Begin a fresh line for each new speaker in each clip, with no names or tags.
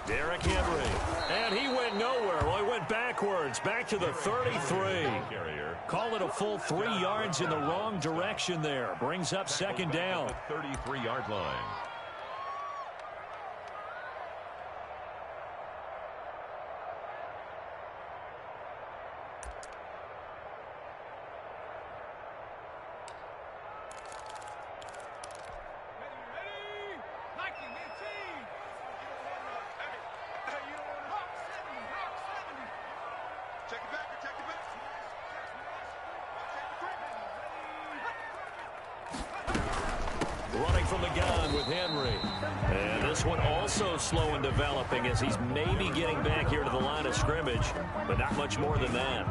Derrick Henry. And he went nowhere. Well, he went backwards. Back to the 33. Call it a full 3 yards in the wrong direction there. Brings up second down.
33-yard line.
Running from the gun with Henry. And this one also slow in developing as he's maybe getting back here to the line of scrimmage, but not much more than that.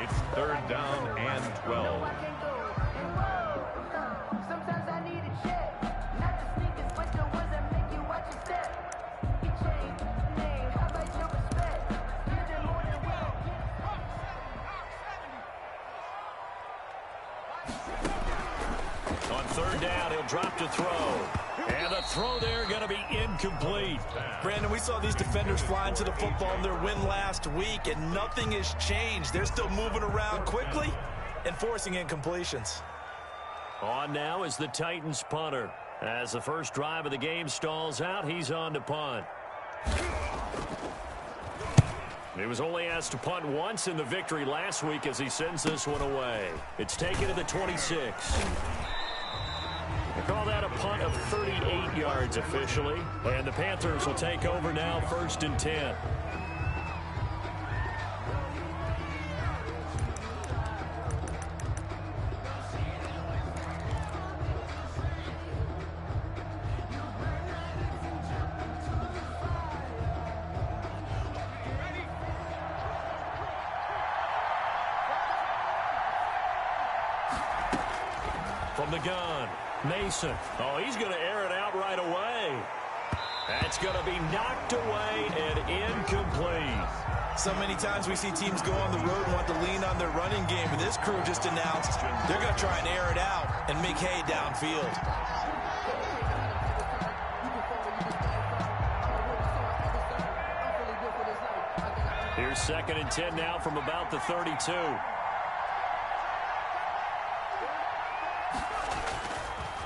It's third down and 12.
On third down, he'll drop to throw. And the throw there going to be incomplete.
Brandon, we saw these defenders fly into the football in their win last week, and nothing has changed. They're still moving around quickly and forcing incompletions.
On now is the Titans punter. As the first drive of the game stalls out, he's on to punt. He was only asked to punt once in the victory last week as he sends this one away. It's taken to the 26. They call that a punt of 38 yards officially. And the Panthers will take over now, 1st and 10. From the gun, Mason. Oh, he's going to air it out right away. That's going to be knocked away and incomplete.
So many times we see teams go on the road and want to lean on their running game, but this crew just announced they're going to try and air it out and make hay downfield.
Here's 2nd and 10 now from about the 32.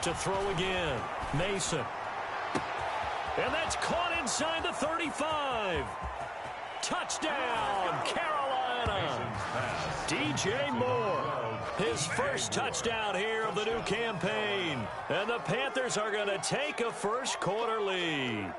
To throw again, Mason. And that's caught inside the 35. Touchdown, Carolina. DJ Moore, his first touchdown here of the new campaign. And the Panthers are going to take a first quarter lead.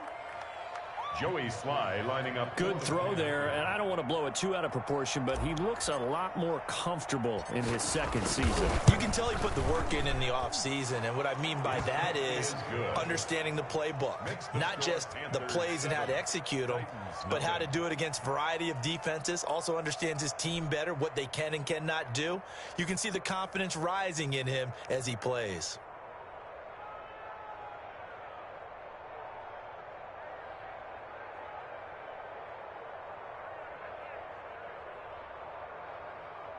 Joey Sly lining up.
Good throw there, and I don't want to blow it too out of proportion, but he looks a lot more comfortable in his second season.
You can tell he put the work in the offseason, and what I mean by that is understanding the playbook. Not just the plays and how to execute them, but how to do it against a variety of defenses. Also understands his team better, what they can and cannot do. You can see the confidence rising in him as he plays.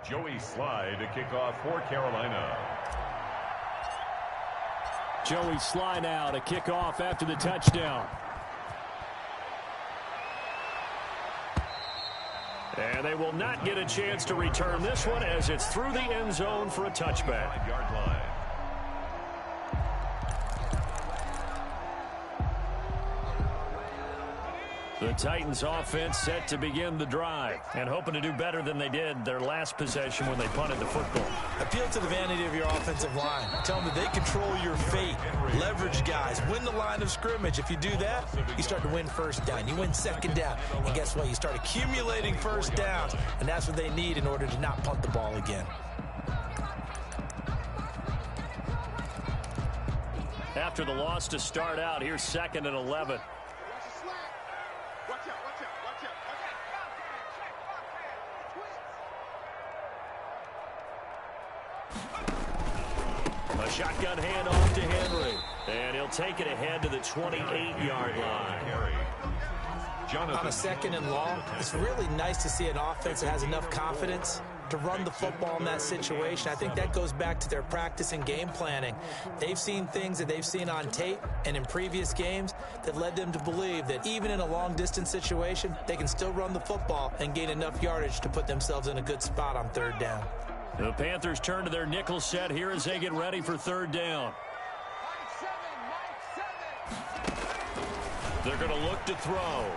Joey Sly to kick off for Carolina.
Joey Sly now to kick off after the touchdown. And they will not get a chance to return this one as it's through the end zone for a touchback.
5-yard line.
The Titans offense set to begin the drive and hoping to do better than they did their last possession when they punted the football.
Appeal to the vanity of your offensive line. Tell them that they control your fate. Leverage guys. Win the line of scrimmage. If you do that, you start to win first down. You win second down. And guess what? You start accumulating first downs. And that's what they need in order to not punt the ball again.
After the loss to start out, here's 2nd and 11. A shotgun handoff to Henry. And he'll take it ahead to the 28-yard line.
on a second and long, it's really nice to see an offense that has enough confidence to run the football in that situation. I think that goes back to their practice and game planning. They've seen things that they've seen on tape and in previous games that led them to believe that even in a long-distance situation, they can still run the football and gain enough yardage to put themselves in a good spot on third down.
The Panthers turn to their nickel set here as they get ready for third down. They're going to look to throw.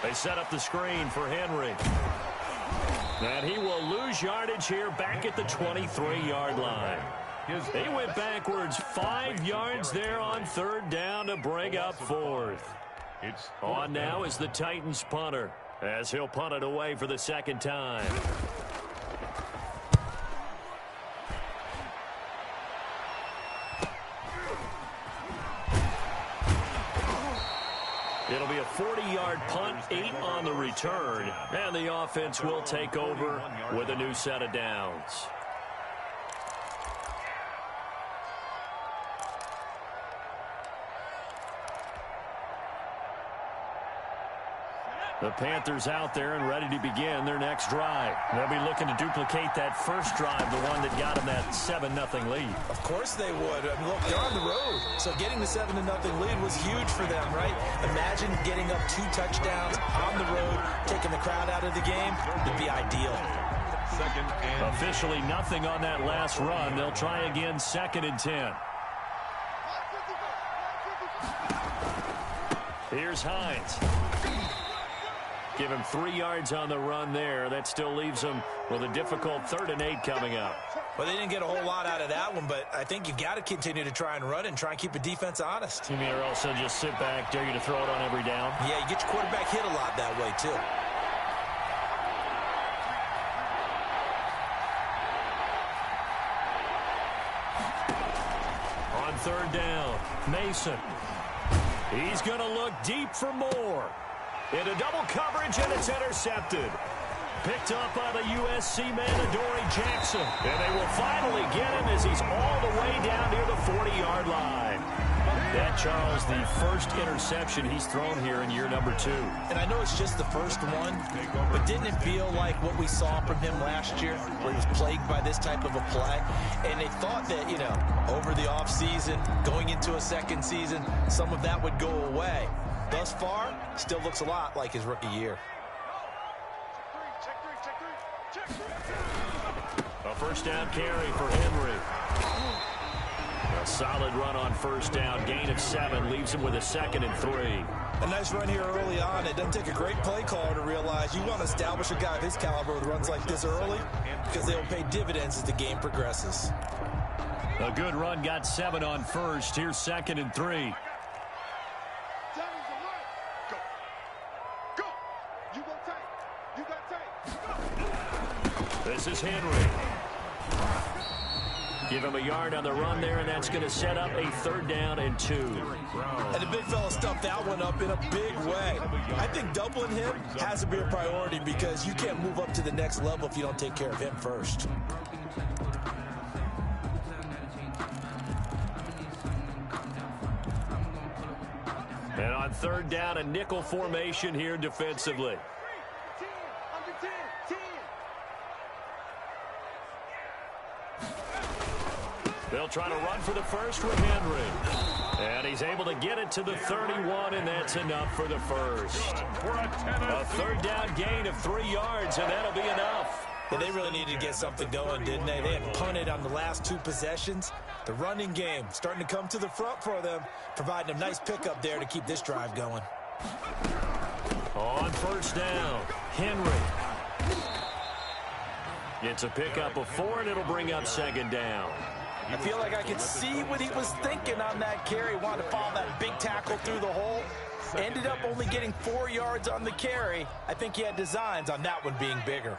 They set up the screen for Henry. And he will lose yardage here back at the 23-yard line. They went backwards 5 yards there on third down to bring up fourth. On now is the Titans punter as he'll punt it away for the second time. It'll be a 40-yard punt, 8 on the return, and the offense will take over with a new set of downs. The Panthers out there and ready to begin their next drive. They'll be looking to duplicate that first drive, the one that got them that 7-0 lead.
Of course they would. I mean, look, they're on the road. So getting the 7-0 lead was huge for them, right? Imagine getting up 2 touchdowns on the road, taking the crowd out of the game. It'd be ideal.
Officially nothing on that last run. They'll try again, 2nd and 10. Here's Hines. Give him 3 yards on the run there. That still leaves him with a difficult 3rd and 8 coming up.
Well, they didn't get a whole lot out of that one, but I think you got to continue to try and run and try and keep the defense honest.
You mean or also just sit back, dare you to throw it on every down?
Yeah, you get your quarterback hit a lot that way, too.
On third down, Mason. He's going to look deep for more. Into double coverage, and it's intercepted. Picked up by the USC man, Adoree Jackson. And they will finally get him as he's all the way down near the 40-yard line. That, Charles, the first interception he's thrown here in year number 2.
And I know it's just the first one, but didn't it feel like what we saw from him last year, where he was plagued by this type of a play? And they thought that, you know, over the offseason, going into a second season, some of that would go away. Thus far, still looks a lot like his rookie year.
A first down carry for Henry. A solid run on first down. Gain of 7 leaves him with a 2nd and 3.
A nice run here early on. It doesn't take a great play caller to realize you want to establish a guy of his caliber with runs like this early because they'll pay dividends as the game progresses.
A good run, got 7 on first. Here's 2nd and 3. This is Henry. Give him a yard on the run there, and that's going to set up a 3rd down and 2.
And the big fella stuffed that one up in a big way. I think doubling him has to be a priority because you can't move up to the next level if you don't take care of him first.
And on 3rd down, a nickel formation here defensively. They'll try to run for the first with Henry. And he's able to get it to the 31, and that's enough for the first. A 3rd down gain of 3 yards, and that'll be enough.
Yeah, they really needed to get something going, didn't they? They had punted on the last 2 possessions. The running game starting to come to the front for them, providing a nice pickup there to keep this drive going.
On first down, Henry. It's a pickup of 4, and it'll bring up 2nd down.
I feel like I could see what he was thinking on that carry. Wanted to follow that big tackle through the hole. Ended up only getting 4 yards on the carry. I think he had designs on that one being bigger.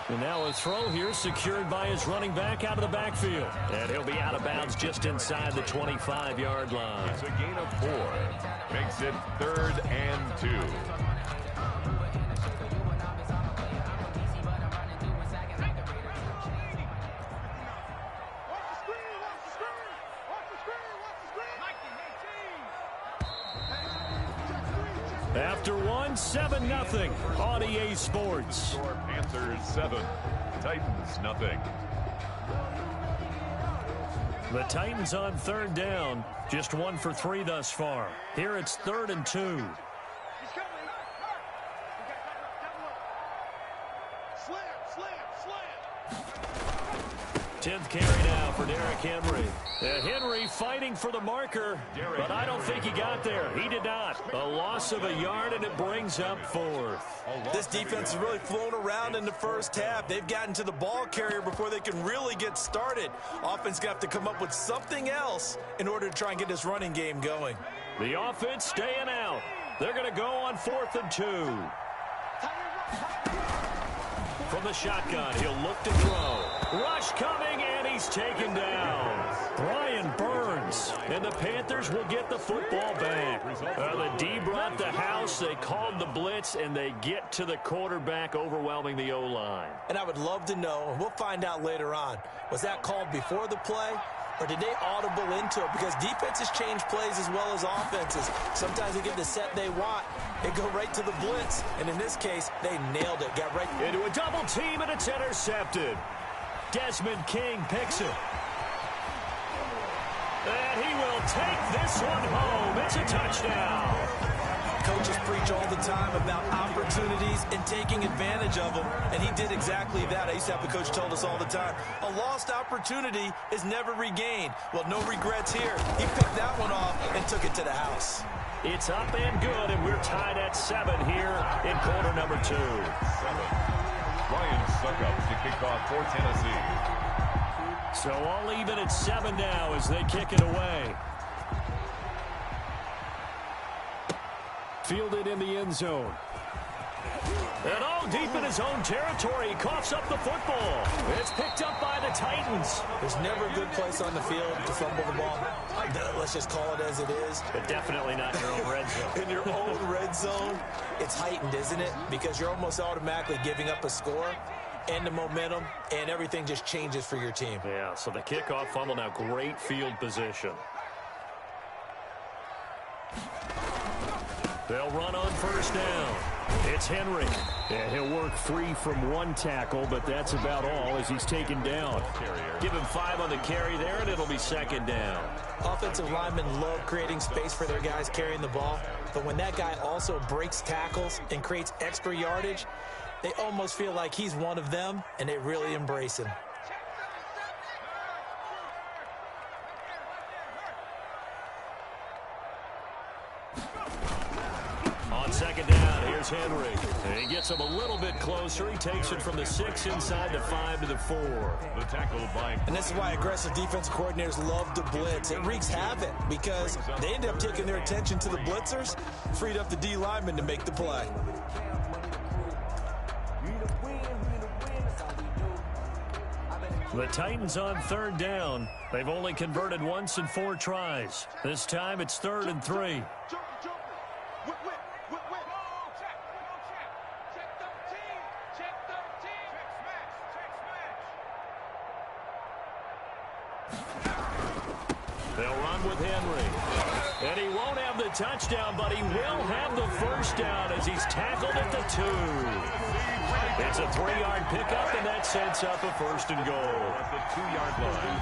And now a throw here secured by his running back out of the backfield. And he'll be out of bounds just inside the 25-yard line.
It's a gain of 4. Makes it 3rd and 2.
After one, 7-0 on EA Sports.
Panthers 7, Titans nothing.
The Titans on third down, just 1 for 3 thus far. Here it's 3rd and 2. 10th carry now for Derrick Henry. Henry fighting for the marker, but I don't think he got there. He did not. A loss of a yard, and it brings up 4th.
This defense has really flown around in the first half. They've gotten to the ball carrier before they can really get started. Offense going to have to come up with something else in order to try and get this running game going.
The offense staying out. They're going to go on 4th and 2. From the shotgun, he'll look to throw. Rush coming, and he's taken down. Brian Burns, and the Panthers will get the football back. The D brought the house. They called the blitz, and they get to the quarterback, overwhelming the O-line.
And I would love to know, and we'll find out later on, was that called before the play? Or did they audible into it? Because defenses change plays as well as offenses. Sometimes they get the set they want. They go right to the blitz. And in this case, they nailed it. Got right
into a double team, and it's intercepted. Desmond King picks it. And he will take this one home. It's a touchdown.
Coaches preach all the time about opportunities and taking advantage of them, and he did exactly that. I used to have a coach told us all the time, a lost opportunity is never regained. Well, no regrets here. He picked that one off and took it to the house.
It's up and good, and we're tied at 7 here in quarter number 2.
Ryan Suckup to kick off for Tennessee.
So all even at 7 now as they kick it away. Fielded in the end zone. And all deep in his own territory, he coughs up the football. It's picked up by the Titans.
There's never a good place on the field to fumble the ball. Let's just call it as it is.
But definitely not in your own red zone.
In your own red zone, it's heightened, isn't it? Because you're almost automatically giving up a score and the momentum, and everything just changes for your team.
Yeah, so the kickoff fumble now, great field position. They'll run on first down. It's Henry. And he'll work free from one tackle, but that's about all as he's taken down. Give him 5 on the carry there, and it'll be 2nd down.
Offensive linemen love creating space for their guys carrying the ball, but when that guy also breaks tackles and creates extra yardage, they almost feel like he's one of them, and they really embrace him.
On 2nd down, here's Henry. And he gets him a little bit closer. He takes it from the 6 inside the 5 to the 4.
The tackle by...
And this is why aggressive defensive coordinators love to blitz. It wreaks havoc because they end up taking their attention to the blitzers, freed up the D lineman to make the play.
The Titans on 3rd down. They've only converted once in 4 tries. This time it's 3rd and 3. They'll run with Henry. And he won't have the touchdown, but he will have the first down as he's tackled at the 2. It's a 3-yard pickup, and that sets up a 1st and goal.
At the 2-yard line.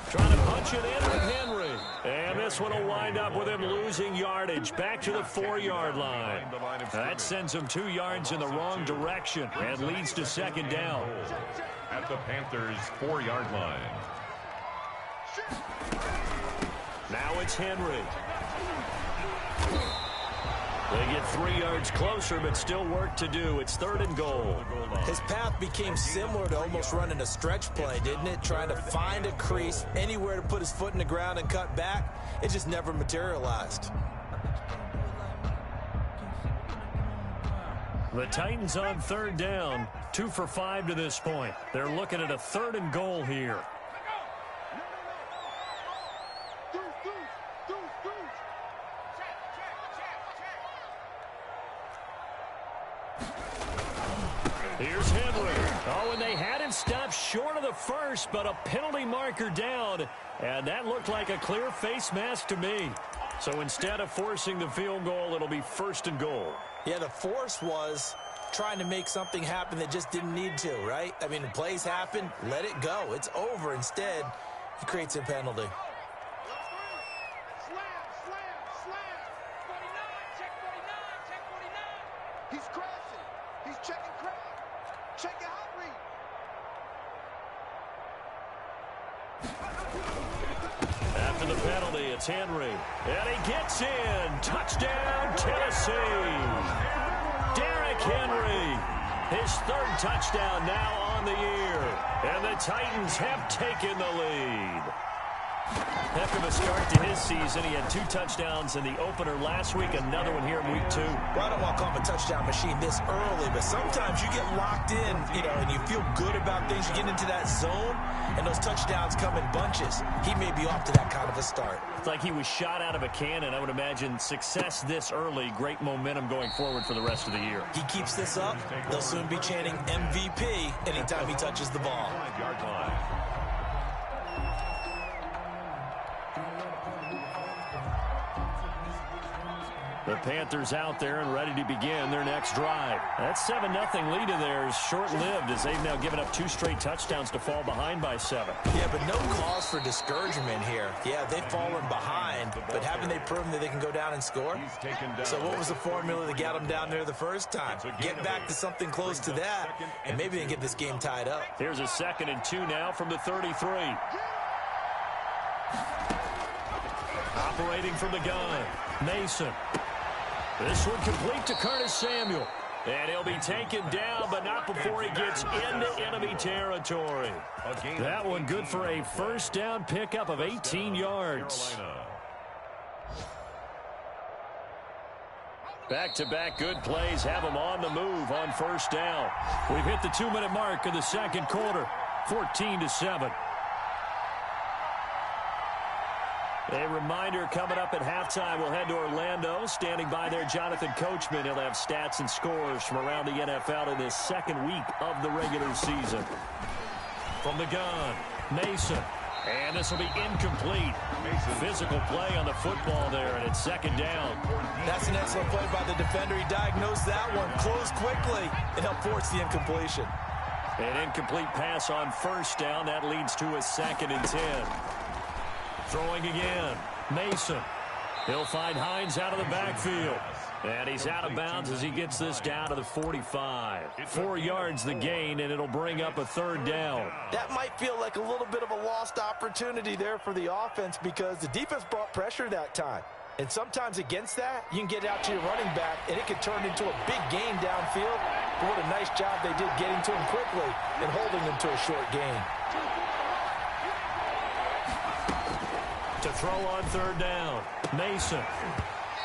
Trying to punch it in with Henry. And this one will wind up with him losing yardage back to the 4-yard line. That sends him 2 yards in the wrong direction and leads to 2nd down.
At the Panthers' 4-yard line.
Now it's Henry. They get 3 yards closer, but still work to do. It's 3rd and goal.
His path became similar to almost running a stretch play, didn't it? Trying to find a crease, anywhere to put his foot in the ground and cut back. It just never materialized.
The Titans on 3rd down. 2 for 5 to this point. They're looking at a 3rd and goal here. Here's Henry. Oh, and they had him stopped short of the first, but a penalty marker down. And that looked like a clear face mask to me. So instead of forcing the field goal, it'll be 1st and goal.
Yeah, the force was trying to make something happen that just didn't need to, right? I mean, the plays happen, let it go. It's over. Instead, he creates a penalty.
He's crashing. He's checking crack. Checking hungry.
After the penalty, it's Henry. And he gets in. Touchdown, Tennessee. Derrick Henry. His 3rd touchdown now on the year. And the Titans have taken the lead. Heck of a start to his season. He had 2 touchdowns in the opener last week, another one here in week 2.
Well, I don't want to call him a touchdown machine this early, but sometimes you get locked in, and you feel good about things. You get into that zone, and those touchdowns come in bunches. He may be off to that kind of a start.
It's like he was shot out of a cannon. I would imagine success this early, great momentum going forward for the rest of the year.
He keeps this up, they'll soon be chanting MVP anytime he touches the ball.
5-yard line.
The Panthers out there and ready to begin their next drive. That 7-0 lead of theirs short-lived as they've now given up 2 straight touchdowns to fall behind by 7.
Yeah, but no cause for discouragement here. Yeah, they've fallen behind, but haven't they proven that they can go down and score? So what was the formula that got them down there the first time? Get back to something close to that, and maybe they get this game tied up.
Here's a 2nd and 2 now from the 33. Operating from the gun, Mason. This one complete to Curtis Samuel. And he'll be taken down, but not before he gets into enemy territory. That one good for a 1st down pickup of 18 yards. Back-to-back good plays have them on the move on 1st down. We've hit the 2-minute mark in the 2nd quarter, 14-7. A reminder coming up at halftime, we'll head to Orlando. Standing by there, Jonathan Coachman. He'll have stats and scores from around the NFL in this 2nd week of the regular season. From the gun, Mason. And this will be incomplete. Physical play on the football there, and it's 2nd down.
That's an excellent play by the defender. He diagnosed that one, closed quickly, and helped force the incompletion.
An incomplete pass on 1st down. That leads to a 2nd and 10. Throwing again, Mason. He'll find Hines out of the backfield. And he's out of bounds as he gets this down to the 45. 4 yards the gain, and it'll bring up a 3rd down.
That might feel like a little bit of a lost opportunity there for the offense because the defense brought pressure that time. And sometimes against that, you can get out to your running back, and it could turn into a big gain downfield. But what a nice job they did getting to him quickly and holding him to a short gain.
To throw on 3rd down, Mason.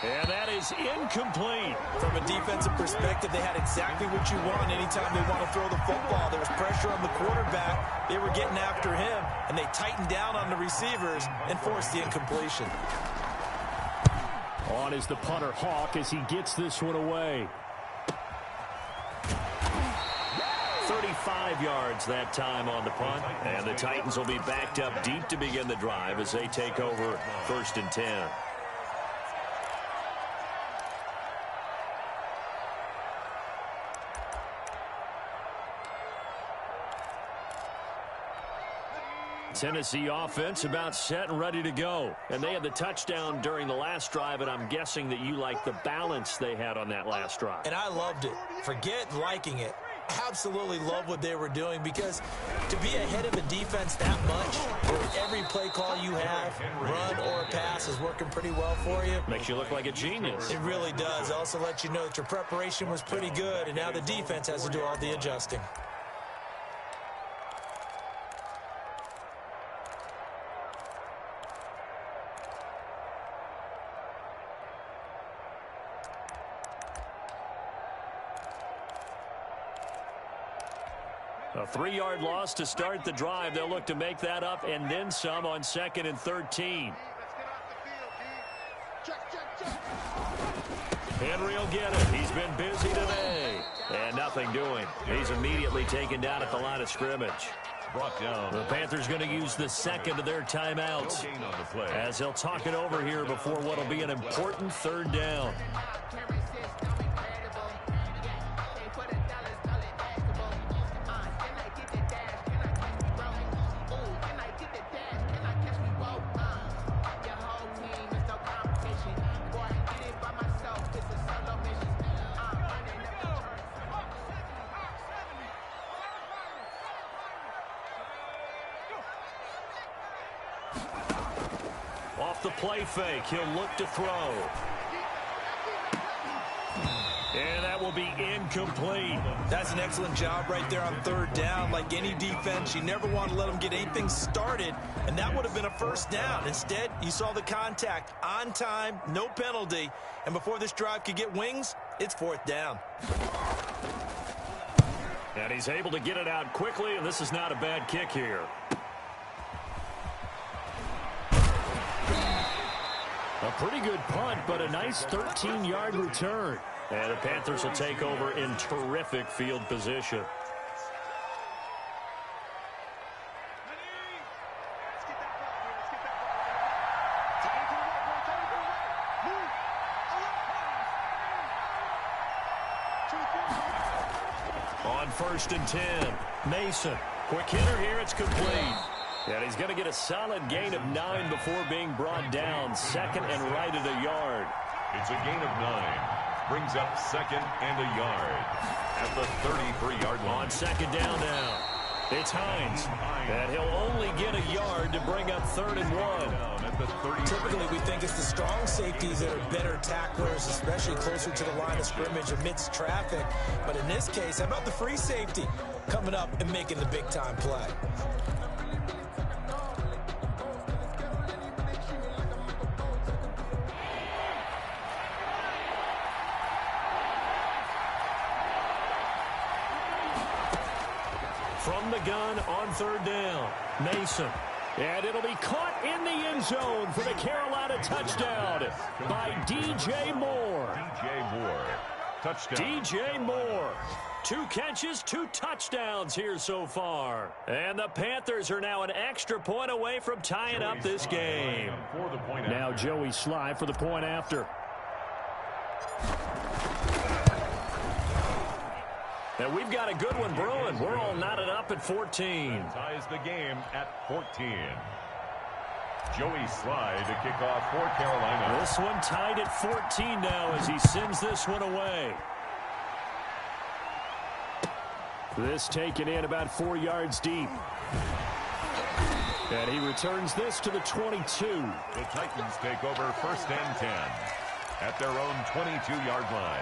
And that is incomplete.
From a defensive perspective, they had exactly what you want anytime they want to throw the football. There was pressure on the quarterback. They were getting after him, and they tightened down on the receivers and forced the incompletion.
On is the punter, Hawk, as he gets this one away. 35 yards that time on the punt. And the Titans will be backed up deep to begin the drive as they take over 1st and 10. Tennessee offense about set and ready to go. And they had the touchdown during the last drive, and I'm guessing that you like the balance they had on that last drive.
And I loved it. Forget liking it. Absolutely love what they were doing because to be ahead of a defense that much, where every play call you have, run or pass, is working pretty well for you.
Makes you look like a genius.
It really does. It also lets you know that your preparation was pretty good, and now the defense has to do all the adjusting.
A 3-yard loss to start the drive. They'll look to make that up and then some on 2nd and 13. Henry will get it. He's been busy today. And nothing doing. He's immediately taken down at the line of scrimmage.
Brought down.
The Panthers going to use the second of their timeouts as they'll talk it over here before what will be an important 3rd down. Off the play fake, he'll look to throw. And that will be incomplete.
That's an excellent job right there on 3rd down. Like any defense, you never want to let them get anything started, and that would have been a 1st down. Instead, you saw the contact on time, no penalty, and before this drive could get wings, it's 4th down.
And he's able to get it out quickly, and this is not a bad kick here. A pretty good punt, but a nice 13-yard return. And the Panthers will take over in terrific field position. On 1st and 10, Mason. Quick hitter here, it's complete. And he's going to get a solid gain of 9 before being brought down. 2nd and right at a yard.
It's a gain of 9. Brings up 2nd and a yard at the 33-yard line.
On 2nd down now, it's Hines. And he'll only get a yard to bring up 3rd and 1.
Typically, we think it's the strong safeties that are better tacklers, especially closer to the line of scrimmage amidst traffic. But in this case, how about the free safety coming up and making the big-time play?
From the gun on 3rd down, Mason. And it'll be caught in the end zone for the Carolina touchdown by DJ Moore.
DJ Moore. Touchdown.
DJ Moore. 2 catches, 2 touchdowns here so far. And the Panthers are now an extra point away from tying up this game. Now Joey Sly for the point after. And we've got a good one brewing. We're all knotted up at 14.
Ties the game at 14. Joey Sly to kick off for Carolina.
This one tied at 14 now as he sends this one away. This taken in about 4 yards deep. And he returns this to the 22.
The Titans take over 1st and 10 at their own 22-yard line.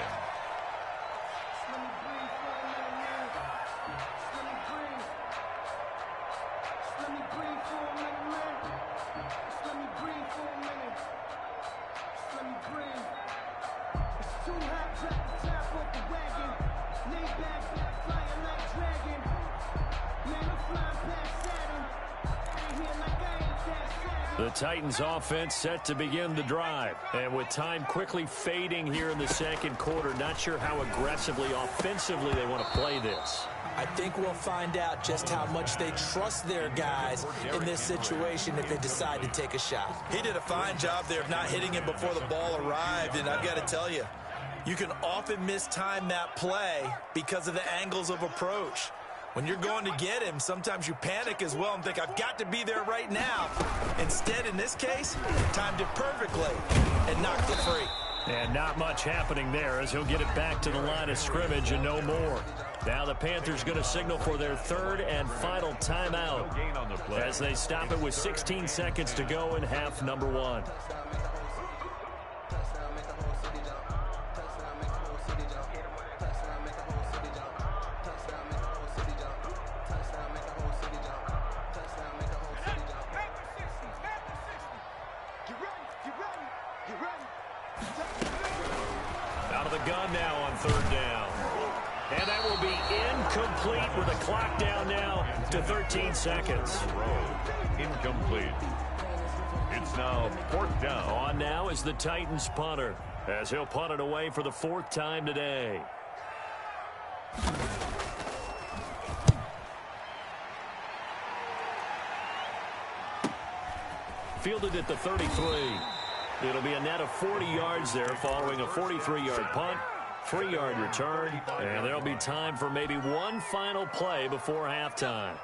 The Titans offense set to begin the drive. And with time quickly fading here in the 2nd quarter, not sure how aggressively, offensively they want to play this.
I think we'll find out just how much they trust their guys in this situation if they decide to take a shot. He did a fine job there of not hitting him before the ball arrived, and I've got to tell you, you can often mistime that play because of the angles of approach. When you're going to get him, sometimes you panic as well and think, I've got to be there right now. Instead, in this case, timed it perfectly and knocked it free.
And not much happening there as he'll get it back to the line of scrimmage and no more. Now the Panthers going to signal for their 3rd and final timeout as they stop it with 16 seconds to go in half number 1. Out of the gun now on 3rd down. And that will be incomplete with the clock down now to 13 seconds.
Incomplete. It's now 4th down.
On now is the Titans punter, as he'll punt it away for the 4th time today. Fielded at the 33. It'll be a net of 40 yards there following a 43-yard punt, 3-yard return, and there'll be time for maybe one final play before halftime.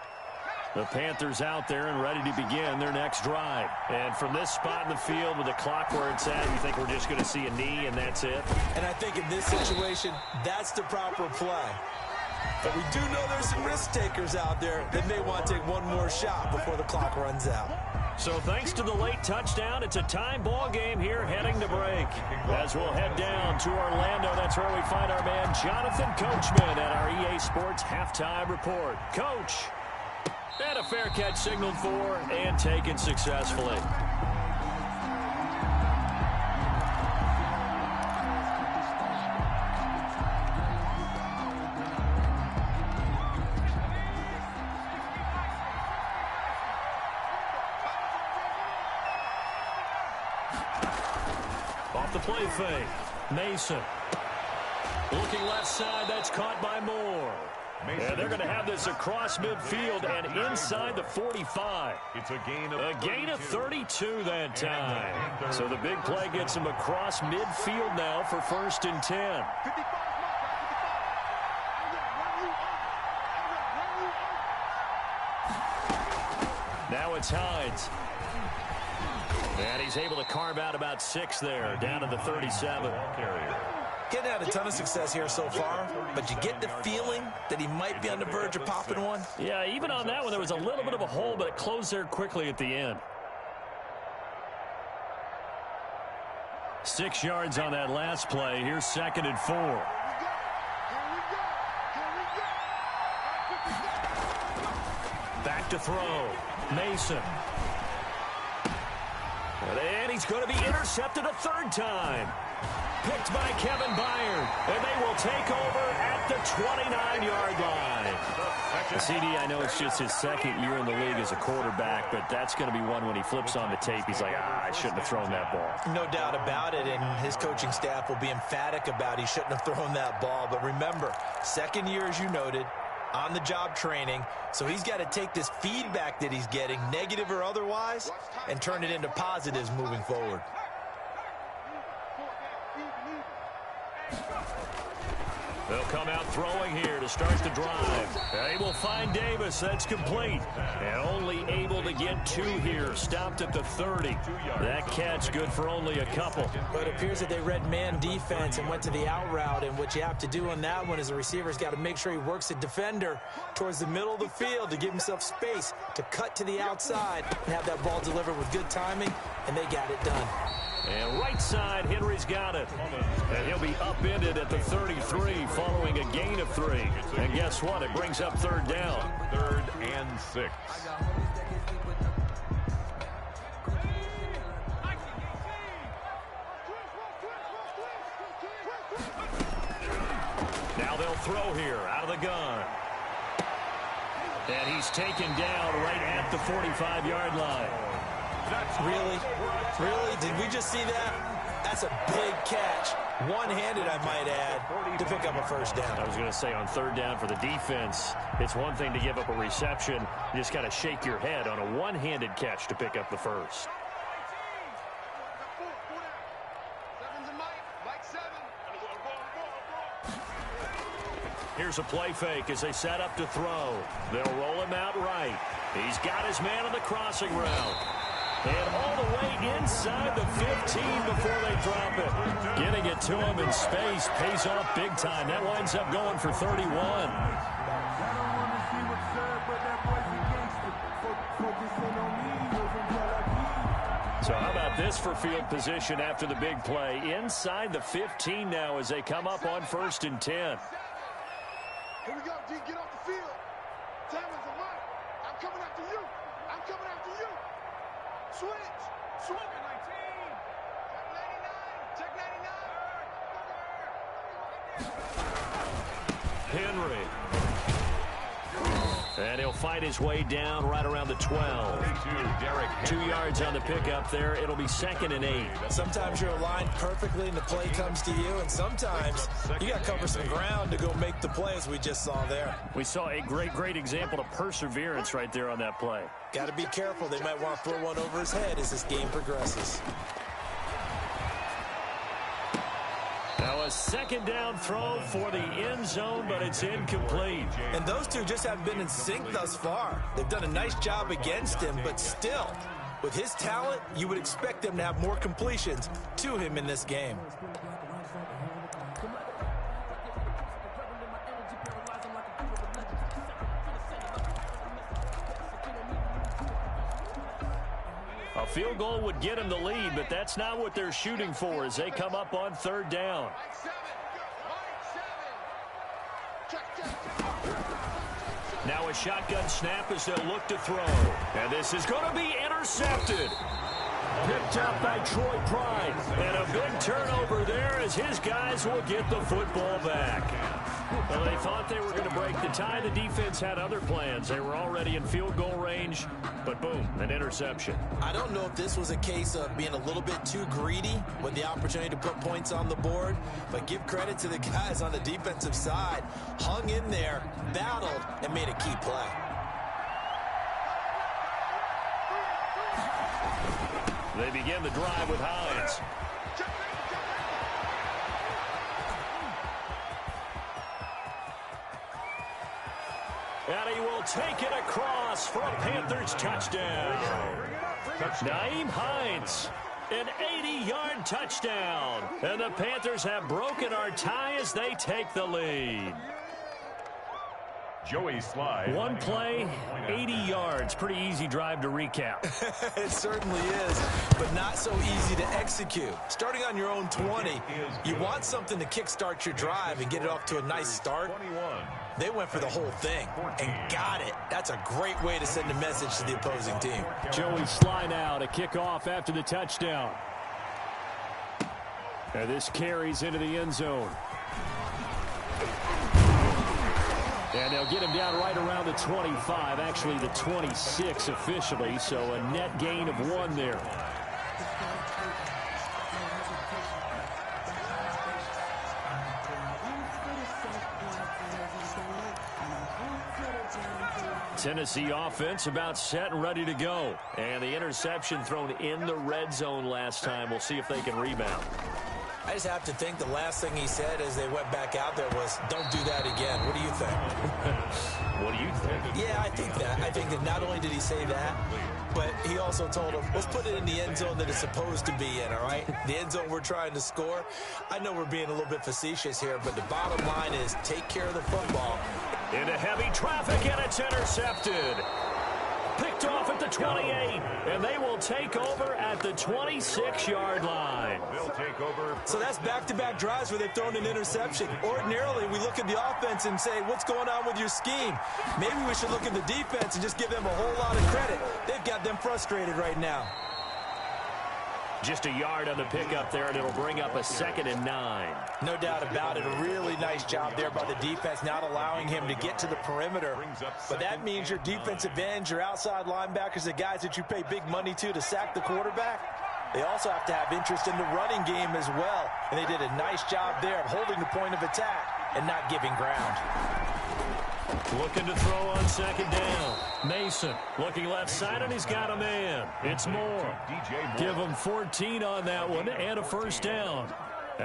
The Panthers out there and ready to begin their next drive. And from this spot in the field with the clock where it's at, you think we're just going to see a knee and that's it?
And I think in this situation, that's the proper play. But we do know there's some risk takers out there that may want to take one more shot before the clock runs out.
So thanks to the late touchdown, it's a time ball game here heading to break. As we'll head down to Orlando, that's where we find our man Jonathan Coachman at our EA Sports Halftime Report. Coach, and a fair catch signaled for and taken successfully. Off the play fake, Mason. Looking left side, that's caught by Moore. And they're going to have this across midfield and inside the 45.
It's a gain of
32 that time. So the big play gets him across midfield now for 1st and 10. Now it's Hines. And he's able to carve out about 6 there, down to the 37.
Getting had a ton of success here so far, but you get the feeling that he might be on the verge of popping one.
Yeah, even on that one, there was a little bit of a hole, but it closed there quickly at the end. 6 yards on that last play. Here's 2nd and 4. Back to throw. Mason. And he's going to be intercepted a 3rd time. Picked by Kevin Byard, and they will take over at the 29-yard line. CD, I know it's just his 2nd year in the league as a quarterback, but that's going to be one when he flips on the tape, he's like, I shouldn't have thrown that ball.
No doubt about it, and his coaching staff will be emphatic about he shouldn't have thrown that ball. But remember, 2nd year, as you noted, on-the-job training, so he's got to take this feedback that he's getting, negative or otherwise, and turn it into positives moving forward.
They'll come out throwing here to start the drive. They will find Davis. That's complete. And only able to get 2 here. Stopped at the 30. That catch good for only a couple.
But it appears that they read man defense and went to the out route. And what you have to do on that one is the receiver's got to make sure he works the defender towards the middle of the field to give himself space to cut to the outside and have that ball delivered with good timing. And they got it done.
And right side, Henry's got it. And he'll be upended at the 33 following a gain of 3. And guess what? It brings up 3rd down.
3rd and 6.
Now they'll throw here out of the gun. And he's taken down right at the 45-yard line.
Really? Really? Did we just see that? That's a big catch. One-handed, I might add, to pick up a 1st down.
I was going to say on 3rd down for the defense, it's one thing to give up a reception. You just got to shake your head on a one-handed catch to pick up the 1st. Here's a play fake as they set up to throw. They'll roll him out right. He's got his man on the crossing route. And all the way inside the 15 before they drop it. Getting it to him in space pays off big time. That winds up going for 31. So how about this for field position after the big play? Inside the 15 now as they come up on 1st and 10.
Here we go, D. Get off the field. Tammons and Mike. I'm coming after you. I'm coming after you. Switch. Switch. 19. Check 99. Check 99.
Henry. And he'll fight his way down right around the 12. 2 yards on the pickup there. It'll be 2nd and 8.
Sometimes you're aligned perfectly and the play comes to you, and sometimes you got to cover some ground to go make the play, as we just saw there.
We saw a great example of perseverance right there on that play.
Got to be careful. They might want to throw one over his head as this game progresses.
Now a 2nd down throw for the end zone, but it's incomplete.
And those two just haven't been in sync thus far. They've done a nice job against him, but still, with his talent, you would expect them to have more completions to him in this game.
A field goal would get him the lead, but that's not what they're shooting for as they come up on 3rd down. Now a shotgun snap as they'll look to throw. And this is going to be intercepted. Picked up by Troy Pride. And a big turnover there as his guys will get the football back. Well, they thought they were going to break the tie. The defense had other plans. They were already in field goal range, but boom, an interception.
I don't know if this was a case of being a little bit too greedy with the opportunity to put points on the board, but give credit to the guys on the defensive side. Hung in there, battled, and made a key play.
They begin the drive with Hines. And he will take it across for a Panthers touchdown. Nyheim Hines, an 80-yard touchdown. And the Panthers have broken our tie as they take the lead.
Joey Slye.
One play, 80 yards. Pretty easy drive to recap.
It certainly is, but not so easy to execute. Starting on your own 20, you want something to kickstart your drive and get it off to a nice start. They went for the whole thing and got it. That's a great way to send a message to the opposing team.
Joey Slye now to kick off after the touchdown. And this carries into the end zone. And they'll get him down right around the 25, actually the 26 officially, so a net gain of 1 there. Tennessee offense about set and ready to go. And the interception thrown in the red zone last time. We'll see if they can rebound.
I just have to think the last thing he said as they went back out there was, don't do that again. What do you think?
What do you think?
Yeah, I think that. I think that not only did he say that, but he also told him, let's put it in the end zone that it's supposed to be in, all right? The end zone we're trying to score. I know we're being a little bit facetious here, but the bottom line is take care of the football.
Into heavy traffic, and it's intercepted. Picked off at the 28, and they will take over at the 26-yard line.
They'll take over.
So that's back-to-back drives where they've thrown an interception. Ordinarily, we look at the offense and say, what's going on with your scheme? Maybe we should look at the defense and just give them a whole lot of credit. They've got them frustrated right now.
Just a yard on the pickup there, and it'll bring up a 2nd and 9.
No doubt about it. A really nice job there by the defense, not allowing him to get to the perimeter. But that means your defensive ends, your outside linebackers, the guys that you pay big money to sack the quarterback, they also have to have interest in the running game as well. And they did a nice job there of holding the point of attack and not giving ground.
Looking to throw on 2nd down. Mason looking left side, and he's got a man. It's Moore. Give him 14 on that one and a 1st down.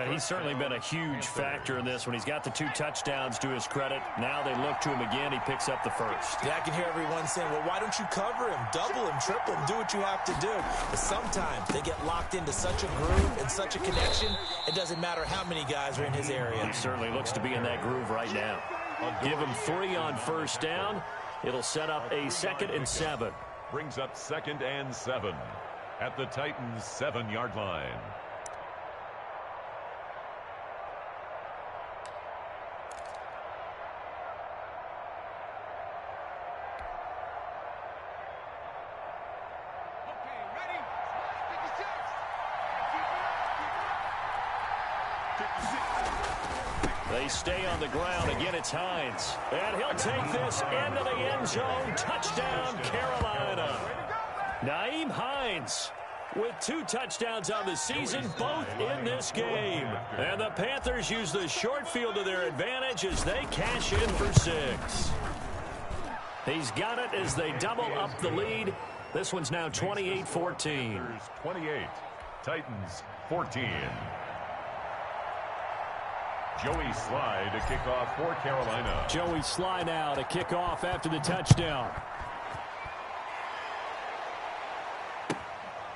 He's certainly been a huge factor in this when he's got the 2 touchdowns to his credit. Now they look to him again. He picks up the 1st.
Yeah, I can hear everyone saying, well, why don't you cover him, double him, triple him, do what you have to do. But sometimes they get locked into such a groove and such a connection, it doesn't matter how many guys are in his area.
He certainly looks to be in that groove right now. Give him 3 on 1st down. It'll set up a 2nd and 7.
Brings up 2nd and 7 at the Titans' 7-yard line.
They stay on the ground. Again, it's Hines. And he'll take this into the end zone. Touchdown, Carolina. Nyheim Hines with 2 touchdowns on the season, both in this game. And the Panthers use the short field to their advantage as they cash in for 6. He's got it as they double up the lead. This one's now 28-14.
28, Titans 14. Joey Slye to kick off for Carolina.
Joey Slye now to kick off after the touchdown.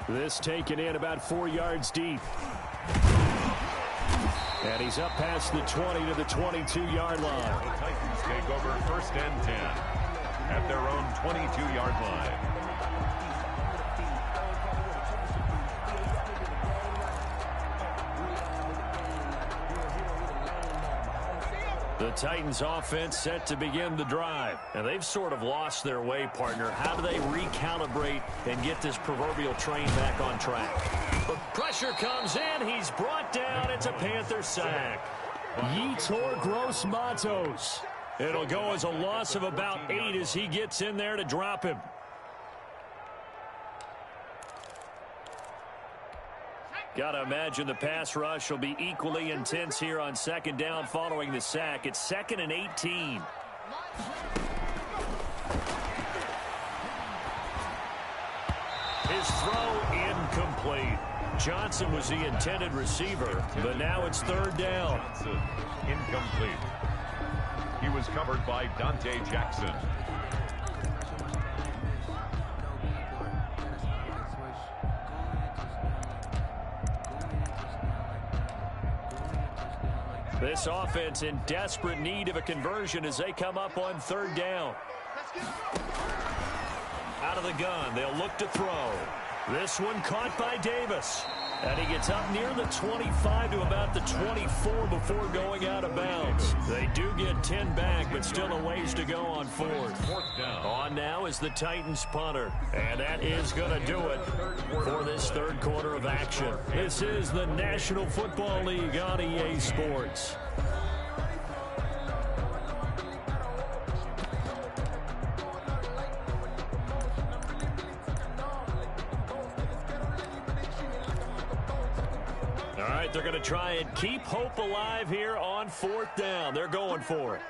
This taken in about 4 yards deep. And he's up past the 20 to the 22-yard line.
The Titans take over 1st and 10 at their own 22-yard line.
The Titans offense set to begin the drive. And they've sort of lost their way, partner. How do they recalibrate and get this proverbial train back on track? The pressure comes in. He's brought down. It's a Panther sack. Yetur Gross-Matos. It'll go as a loss of about 8 as he gets in there to drop him. Gotta imagine the pass rush will be equally intense here on 2nd down following the sack. It's 2nd and 18. His throw incomplete. Johnson was the intended receiver, but now it's 3rd down.
Johnson incomplete. He was covered by Dante Jackson.
This offense in desperate need of a conversion as they come up on 3rd down. Out of the gun, they'll look to throw. This one caught by Davis. And he gets up near the 25 to about the 24 before going out of bounds. They do get 10 back, but still a ways to go on 4th. On now is the Titans punter. And that is going to do it for this 3rd quarter of action. This is the National Football League on EA Sports. They're going to try and keep hope alive here on 4th down. They're going for it.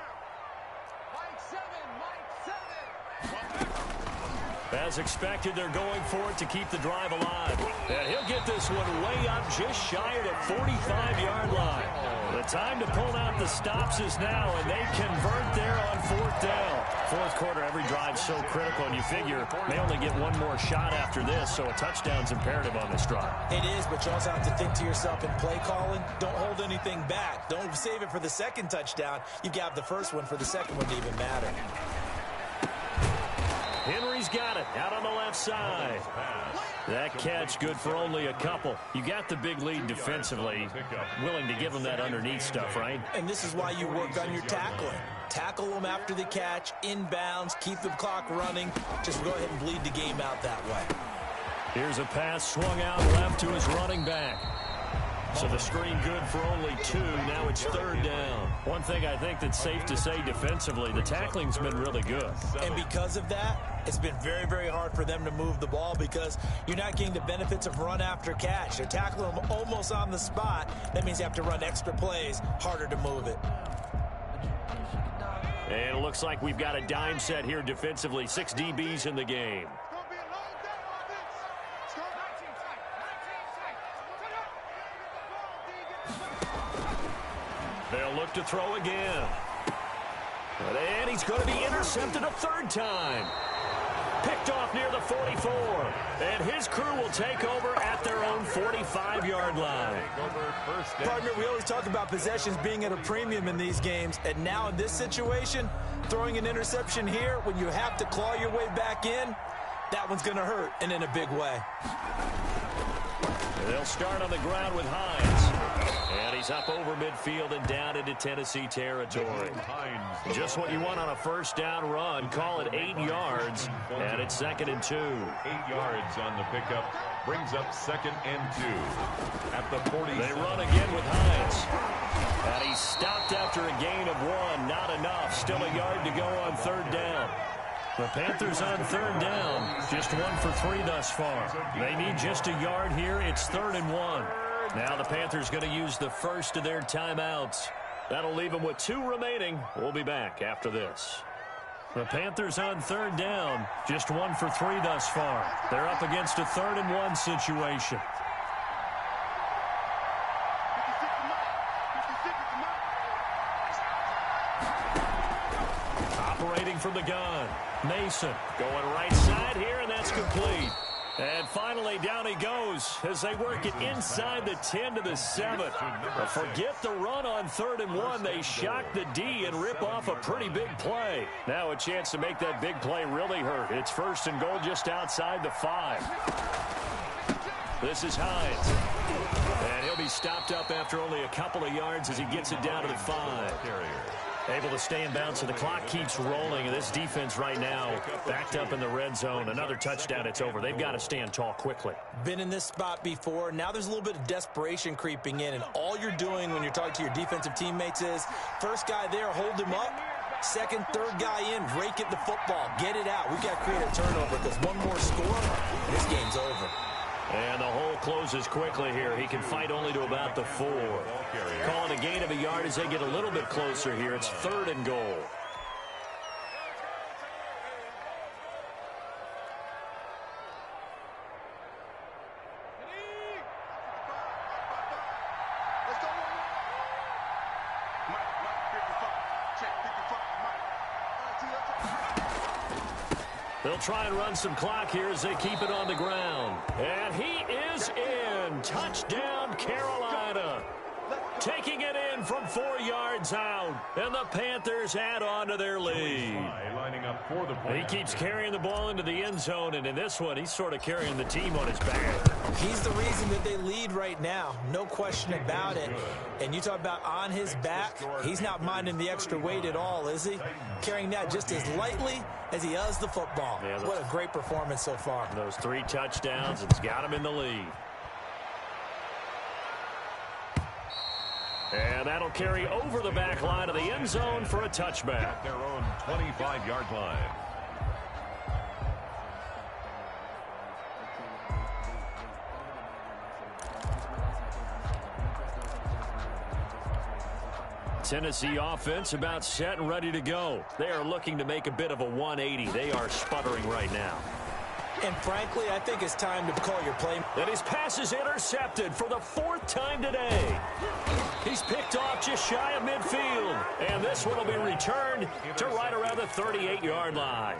As expected, they're going for it to keep the drive alive. And he'll get this one way up just shy of the 45-yard line. The time to pull out the stops is now, and they convert there on 4th down. 4th quarter, every drive's so critical, and you figure they only get one more shot after this, so a touchdown's imperative on this drive.
It is, but you also have to think to yourself in play calling, don't hold anything back. Don't save it for the 2nd touchdown. You got the 1st one for the 2nd one to even matter.
Henry's got it out on the left side. That catch good for only a couple. You got the big lead defensively. Willing to give them that underneath stuff, right?
And this is why you work on your tackling. Tackle them after the catch, inbounds, keep the clock running. Just go ahead and bleed the game out that way.
Here's a pass swung out left to his running back. So the screen good for only 2. Now it's 3rd down. One thing I think that's safe to say defensively, the tackling's been really good.
And because of that, it's been very, very hard for them to move the ball because you're not getting the benefits of run after catch. They're tackling them almost on the spot. That means you have to run extra plays, harder to move it.
And it looks like we've got a dime set here defensively. 6 DBs in the game. They'll look to throw again. And he's going to be intercepted a 3rd time. Picked off near the 44. And his crew will take over at their own 45-yard line.
Partner, we always talk about possessions being at a premium in these games. And now in this situation, throwing an interception here when you have to claw your way back in, that one's going to hurt, and in a big way.
They'll start on the ground with Hines. And he's up over midfield and down into Tennessee territory. Just what you want on a 1st down run. Call it 8 yards, and it's 2nd and 2.
8 yards on the pickup. Brings up 2nd and 2. At the 40.
They run again with Hines. And he's stopped after a gain of 1. Not enough. Still a yard to go on third down. The Panthers on third down. Just 1 for 3 thus far. They need just a yard here. It's 3rd and 1. Now the Panthers going to use the first of their timeouts. That'll leave them with 2 remaining. We'll be back after this. The Panthers on third down. Just 1 for 3 thus far. They're up against a 3rd and 1 situation. Operating from the gun. Mason going right side here, and that's complete. And finally, down he goes as they work it inside the 10 to the 7. But forget the run on 3rd and 1. They shock the D and rip off a pretty big play. Now a chance to make that big play really hurt. It's 1st and goal just outside the 5. This is Hines. And he'll be stopped up after only a couple of yards as he gets it down to the 5. Able to stay in bounds, so the clock keeps rolling. And this defense right now backed up in the red zone. Another touchdown, it's over. They've got to stand tall quickly.
Been in this spot before. Now there's a little bit of desperation creeping in. And all you're doing when you're talking to your defensive teammates is, first guy there, hold him up. Second, third guy in, rake at the football. Get it out. We've got to create a turnover because one more score, this game's over.
And the hole closes quickly here. He can fight only to about the 4. Calling a gain of a yard as they get a little bit closer here. It's 3rd and goal. They'll try and run some clock here as they keep it on the ground. And he is in. Touchdown, Carolina. Taking it in from 4 yards out. And the Panthers add on to their lead. He keeps carrying the ball into the end zone, and in this one, he's sort of carrying the team on his back.
He's the reason that they lead right now. No question about it. And you talk about on his back, he's not minding the extra weight at all, is he? Carrying that just as lightly as he does the football. Yeah, what a great performance so far.
Those 3 touchdowns, it's got him in the lead. And that'll carry over the back line of the end zone for a touchback.
Their own 25-yard line.
Tennessee offense about set and ready to go. They are looking to make a bit of a 180. They are sputtering right now.
And frankly, I think it's time to call your play.
And his pass is intercepted for the 4th time today. He's picked off just shy of midfield. And this one will be returned to right around the 38-yard line.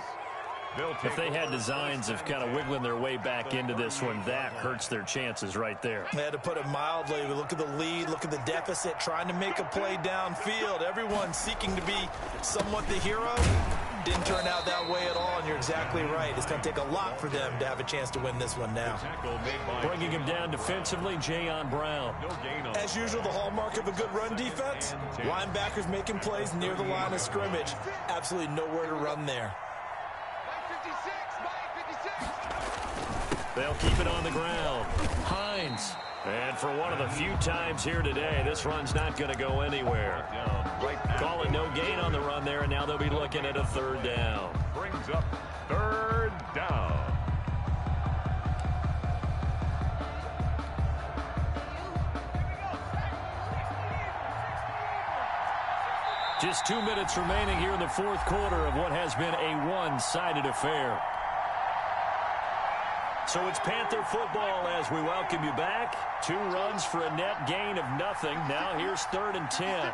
If they had designs of kind of wiggling their way back into this one, that hurts their chances right there.
They had to put it mildly. Look at the lead, look at the deficit, trying to make a play downfield. Everyone seeking to be somewhat the hero. Didn't turn out that way at all, and you're exactly right. It's going to take a lot for them to have a chance to win this one now.
Bringing him down defensively, Jayon Brown.
As usual, the hallmark of a good run defense, linebackers making plays near the line of scrimmage. Absolutely nowhere to run there.
They'll keep it on the ground. Hines. And for one of the few times here today, this run's not going to go anywhere. Call it no gain on the run there, and now they'll be looking at a 3rd down.
Brings up 3rd down.
Just 2 minutes remaining here in the 4th quarter of what has been a one-sided affair. So it's Panther football as we welcome you back. 2 runs for a net gain of nothing. Now here's 3rd and 10.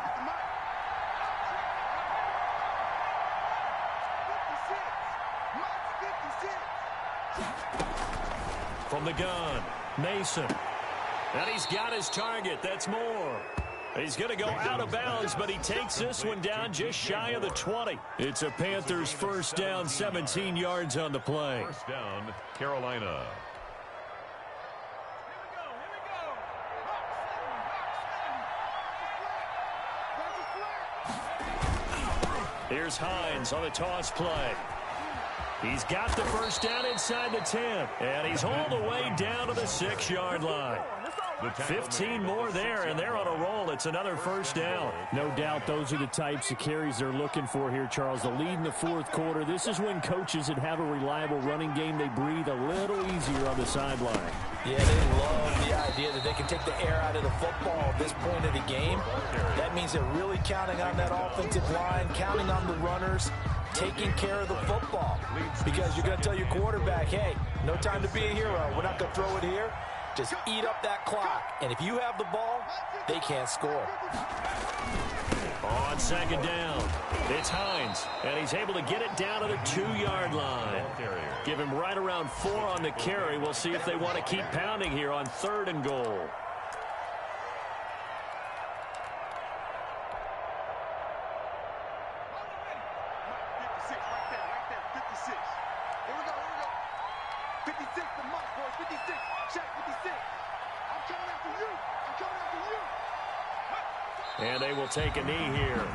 From the gun, Mason. And he's got his target. That's more. He's going to go out of bounds, but he takes this one down just shy of the 20. It's a Panthers 1st down, 17 yards on the play.
1st down, Carolina.
Here's Hines on the toss play. He's got the 1st down inside the 10, and he's all the way down to the 6-yard line. 15 more there, and they're on a roll. It's another first down. No doubt those are the types of carries they're looking for here, Charles. The lead in the fourth quarter. This is when coaches that have a reliable running game, they breathe a little easier on the sideline.
Yeah, they love the idea that they can take the air out of the football at this point of the game. That means they're really counting on that offensive line, counting on the runners, taking care of the football. Because you're going to tell your quarterback, hey, no time to be a hero. We're not going to throw it here. Just eat up that clock. And if you have the ball, they can't score.
On second down, it's Hines, and he's able to get it down to the 2-yard line. Give him right around 4 on the carry. We'll see if they want to keep pounding here on 3rd and goal. And they will take a knee here.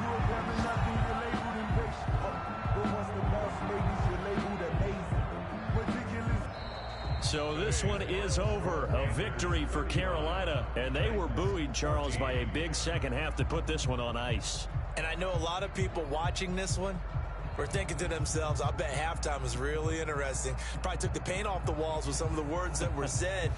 So this one is over. A victory for Carolina. And they were buoyed, Charles, by a big second half to put this one on ice.
And I know a lot of people watching this one were thinking to themselves, I bet halftime was really interesting. Probably took the paint off the walls with some of the words that were said.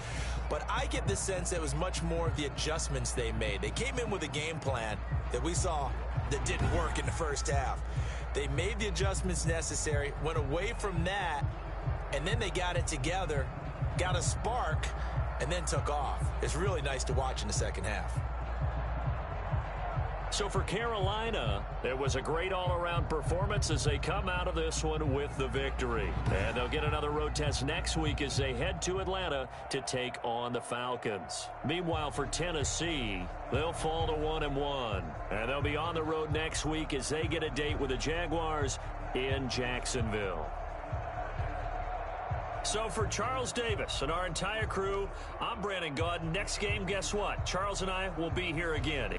But I get the sense it was much more of the adjustments they made. They came in with a game plan that we saw that didn't work in the first half. They made the adjustments necessary, went away from that, and then they got it together, got a spark, and then took off. It's really nice to watch in the second half.
So for Carolina, it was a great all-around performance as they come out of this one with the victory. And they'll get another road test next week as they head to Atlanta to take on the Falcons. Meanwhile, for Tennessee, they'll fall to 1-1. And they'll be on the road next week as they get a date with the Jaguars in Jacksonville. So for Charles Davis and our entire crew, I'm Brandon Gaudin. Next game, guess what? Charles and I will be here again.